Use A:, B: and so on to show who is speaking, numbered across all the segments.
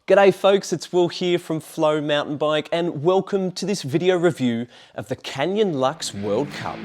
A: G'day folks, it's Will here from Flow Mountain Bike and welcome to this video review of the Canyon Lux World Cup.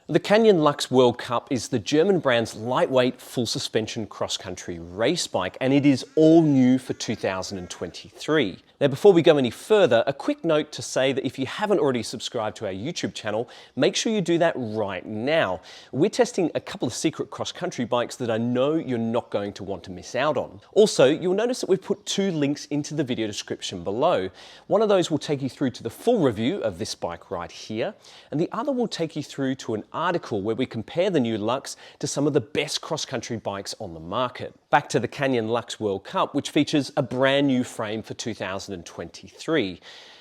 A: The Canyon Lux World Cup is the German brand's lightweight full suspension cross-country race bike, and it is all new for 2023. Now before we go any further, a quick note to say that if you haven't already subscribed to our YouTube channel, make sure you do that right now. We're testing a couple of secret cross-country bikes that I know you're not going to want to miss out on. Also, you'll notice that we've put two links into the video description below. One of those will take you through to the full review of this bike right here, and the other will take you through to an article where we compare the new Lux to some of the best cross-country bikes on the market. Back to the Canyon Lux World Cup, which features a brand new frame for 2023.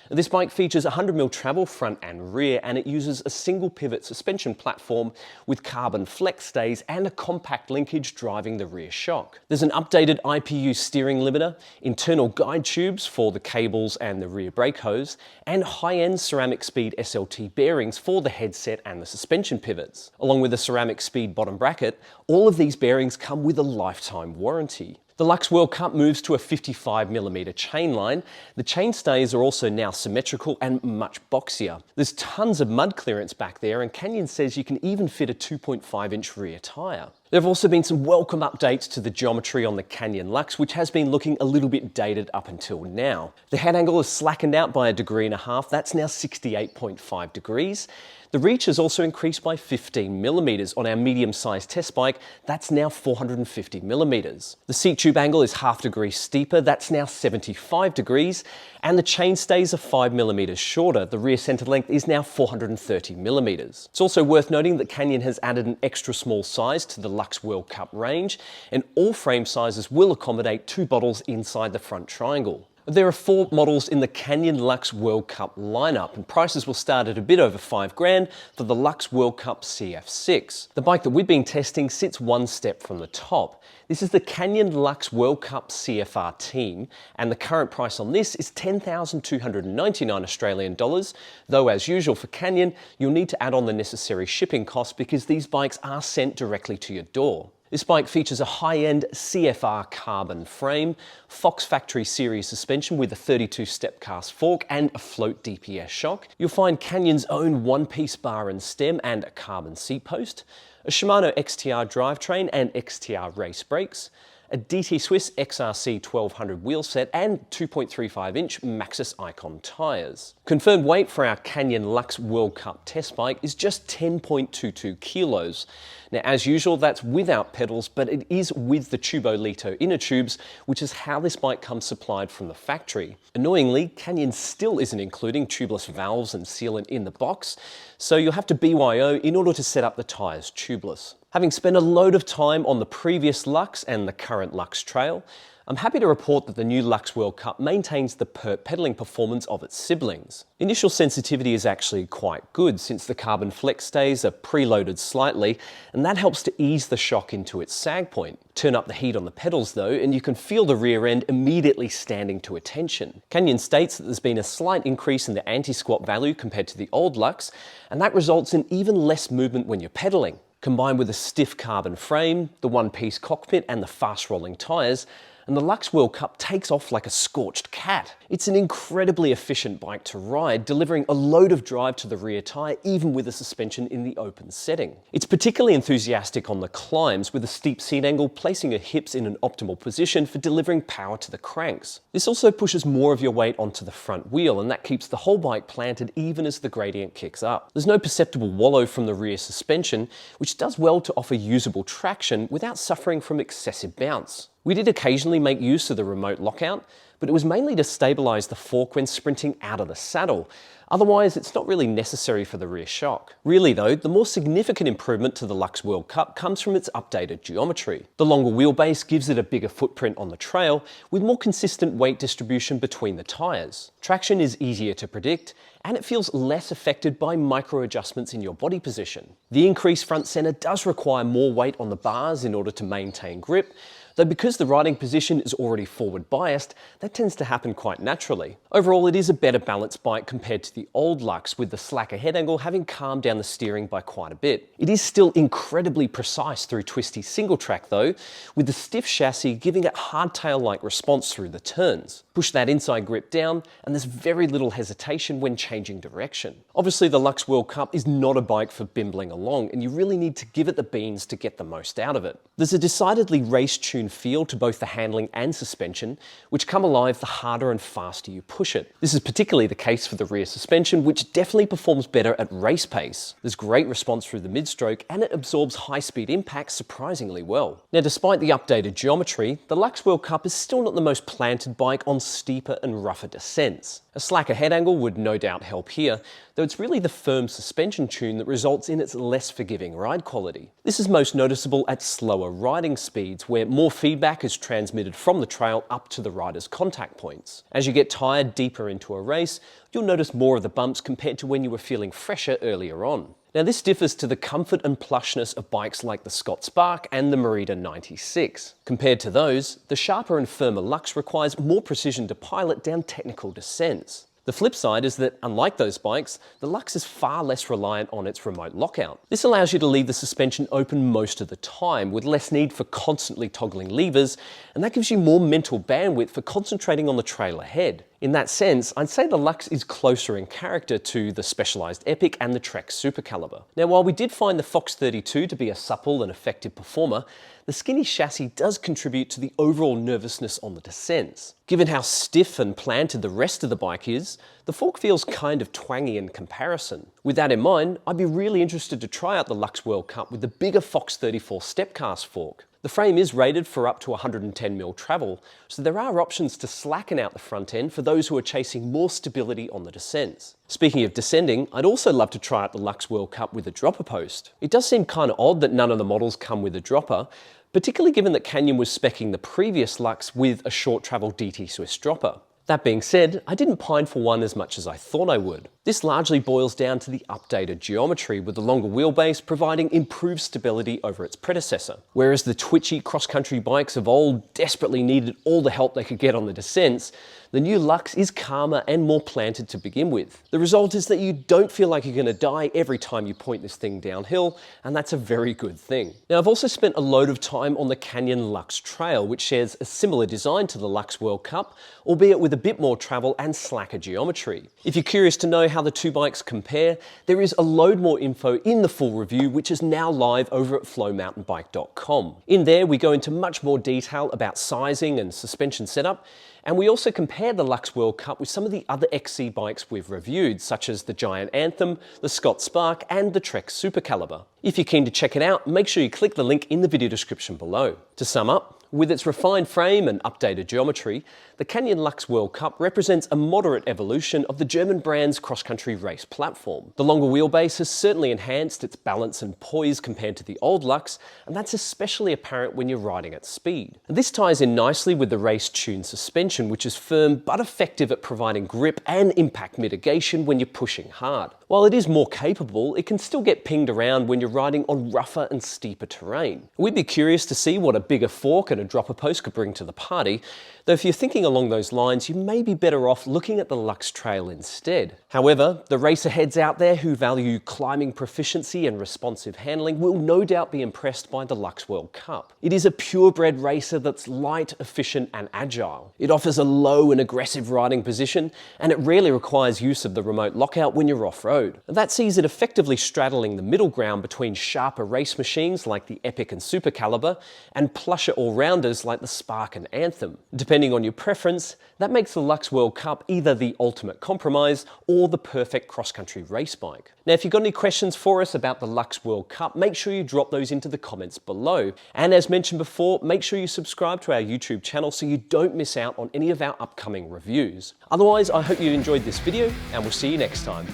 A: This bike features 100mm travel front and rear, and it uses a single pivot suspension platform with carbon flex stays and a compact linkage driving the rear shock. There's an updated IPU steering limiter, internal guide tubes for the cables and the rear brake hose, and high-end ceramic speed SLT bearings for the headset and the suspension pivots. Along with a ceramic speed bottom bracket, all of these bearings come with a lifetime warranty. The Lux World Cup moves to a 55mm chain line. The chain stays are also now symmetrical and much boxier. There's tons of mud clearance back there, and Canyon says you can even fit a 2.5-inch rear tyre. There have also been some welcome updates to the geometry on the Canyon Lux, which has been looking a little bit dated up until now. The head angle is slackened out by 1.5 degrees, that's now 68.5 degrees. The reach has also increased by 15mm on our medium-sized test bike, that's now 450mm. The seat tube angle is 0.5 degrees steeper, that's now 75 degrees, and the chain stays are 5mm shorter. The rear centre length is now 430mm. It's also worth noting that Canyon has added an extra small size to the Lux World Cup range, and all frame sizes will accommodate 2 bottles inside the front triangle. There are 4 models in the Canyon Lux World Cup lineup, and prices will start at a bit over $5,000 for the Lux World Cup CF6. The bike that we've been testing sits one step from the top. This is the Canyon Lux World Cup CFR Team, and the current price on this is $10,299 Australian dollars, though as usual for Canyon, you'll need to add on the necessary shipping costs because these bikes are sent directly to your door. This bike features a high-end CFR carbon frame, Fox Factory Series suspension with a 32-step cast fork and a float DPS shock. You'll find Canyon's own one-piece bar and stem and a carbon seat post, a Shimano XTR drivetrain and XTR race brakes, a DT Swiss XRC 1200 wheelset and 2.35-inch Maxxis Icon tyres. Confirmed weight for our Canyon Lux World Cup test bike is just 10.22 kilos. Now as usual, that's without pedals, but it is with the Tubolito inner tubes, which is how this bike comes supplied from the factory. Annoyingly, Canyon still isn't including tubeless valves and sealant in the box, so you'll have to BYO in order to set up the tyres tubeless. Having spent a load of time on the previous Lux and the current Lux Trail, I'm happy to report that the new Lux World Cup maintains the pert pedalling performance of its siblings. Initial sensitivity is actually quite good since the carbon flex stays are preloaded slightly, and that helps to ease the shock into its sag point. Turn up the heat on the pedals though, and you can feel the rear end immediately standing to attention. Canyon states that there's been a slight increase in the anti-squat value compared to the old Lux, and that results in even less movement when you're pedaling. Combined with a stiff carbon frame, the one-piece cockpit and the fast-rolling tyres, and the Lux World Cup takes off like a scorched cat. It's an incredibly efficient bike to ride, delivering a load of drive to the rear tyre even with a suspension in the open setting. It's particularly enthusiastic on the climbs, with a steep seat angle placing your hips in an optimal position for delivering power to the cranks. This also pushes more of your weight onto the front wheel, and that keeps the whole bike planted even as the gradient kicks up. There's no perceptible wallow from the rear suspension, which does well to offer usable traction without suffering from excessive bounce. We did occasionally make use of the remote lockout, but it was mainly to stabilise the fork when sprinting out of the saddle. Otherwise, it's not really necessary for the rear shock. Really though, the more significant improvement to the Lux World Cup comes from its updated geometry. The longer wheelbase gives it a bigger footprint on the trail, with more consistent weight distribution between the tyres. Traction is easier to predict, and it feels less affected by micro adjustments in your body position. The increased front centre does require more weight on the bars in order to maintain grip, though because the riding position is already forward biased, that tends to happen quite naturally. Overall, it is a better balanced bike compared to the old Lux, with the slacker head angle having calmed down the steering by quite a bit. It is still incredibly precise through twisty single track though, with the stiff chassis giving it hardtail-like response through the turns. Push that inside grip down, and there's very little hesitation when changing direction. Obviously, the Lux World Cup is not a bike for bimbling along, and you really need to give it the beans to get the most out of it. There's a decidedly race-tuned feel to both the handling and suspension, which come alive the harder and faster you push it. This is particularly the case for the rear suspension, which definitely performs better at race pace. There's great response through the mid-stroke, and it absorbs high-speed impacts surprisingly well. Now, despite the updated geometry, the Lux World Cup is still not the most planted bike on steeper and rougher descents. A slacker head angle would no doubt help here, though it's really the firm suspension tune that results in its less forgiving ride quality. This is most noticeable at slower riding speeds, where more feedback is transmitted from the trail up to the rider's contact points. As you get tired deeper into a race, you'll notice more of the bumps compared to when you were feeling fresher earlier on. Now, this differs to the comfort and plushness of bikes like the Scott Spark and the Merida 96. Compared to those, the sharper and firmer Lux requires more precision to pilot down technical descents. The flip side is that, unlike those bikes, the Lux is far less reliant on its remote lockout. This allows you to leave the suspension open most of the time, with less need for constantly toggling levers, and that gives you more mental bandwidth for concentrating on the trail ahead. In that sense, I'd say the Lux is closer in character to the Specialized Epic and the Trek Super Caliber. Now, while we did find the Fox 32 to be a supple and effective performer, the skinny chassis does contribute to the overall nervousness on the descents. Given how stiff and planted the rest of the bike is, the fork feels kind of twangy in comparison. With that in mind, I'd be really interested to try out the Lux World Cup with the bigger Fox 34 stepcast fork. The frame is rated for up to 110mm travel, so there are options to slacken out the front end for those who are chasing more stability on the descents. Speaking of descending, I'd also love to try out the Lux World Cup with a dropper post. It does seem kind of odd that none of the models come with a dropper, particularly given that Canyon was speccing the previous Lux with a short travel DT Swiss dropper. That being said, I didn't pine for one as much as I thought I would. This largely boils down to the updated geometry, with the longer wheelbase providing improved stability over its predecessor. Whereas the twitchy cross-country bikes of old desperately needed all the help they could get on the descents, the new Lux is calmer and more planted to begin with. The result is that you don't feel like you're going to die every time you point this thing downhill, and that's a very good thing. Now, I've also spent a load of time on the Canyon Lux Trail, which shares a similar design to the Lux World Cup, albeit with a bit more travel and slacker geometry. If you're curious to know how the two bikes compare, there is a load more info in the full review, which is now live over at flowmountainbike.com. In there, we go into much more detail about sizing and suspension setup, and we also compare the Lux World Cup with some of the other XC bikes we've reviewed, such as the Giant Anthem, the Scott Spark, and the Trek Super Caliber. If you're keen to check it out, make sure you click the link in the video description below. To sum up, with its refined frame and updated geometry, the Canyon Lux World Cup represents a moderate evolution of the German brand's cross-country race platform. The longer wheelbase has certainly enhanced its balance and poise compared to the old Lux, and that's especially apparent when you're riding at speed. And this ties in nicely with the race-tuned suspension, which is firm but effective at providing grip and impact mitigation when you're pushing hard. While it is more capable, it can still get pinged around when you're riding on rougher and steeper terrain. We'd be curious to see what a bigger fork and a dropper post could bring to the party, though if you're thinking along those lines, you may be better off looking at the Lux Trail instead. However, the racer heads out there who value climbing proficiency and responsive handling will no doubt be impressed by the Lux World Cup. It is a purebred racer that's light, efficient, and agile. It offers a low and aggressive riding position, and it rarely requires use of the remote lockout when you're off-road. That sees it effectively straddling the middle ground between sharper race machines like the Epic and Super Caliber, and plusher all-rounders like the Spark and Anthem. Depending on your preference, that makes the Lux World Cup either the ultimate compromise or the perfect cross-country race bike. Now, if you've got any questions for us about the Lux World Cup, make sure you drop those into the comments below. And as mentioned before, make sure you subscribe to our YouTube channel so you don't miss out on any of our upcoming reviews. Otherwise, I hope you enjoyed this video, and we'll see you next time.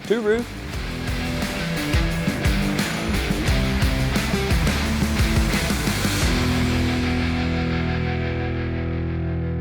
A: Tooroo!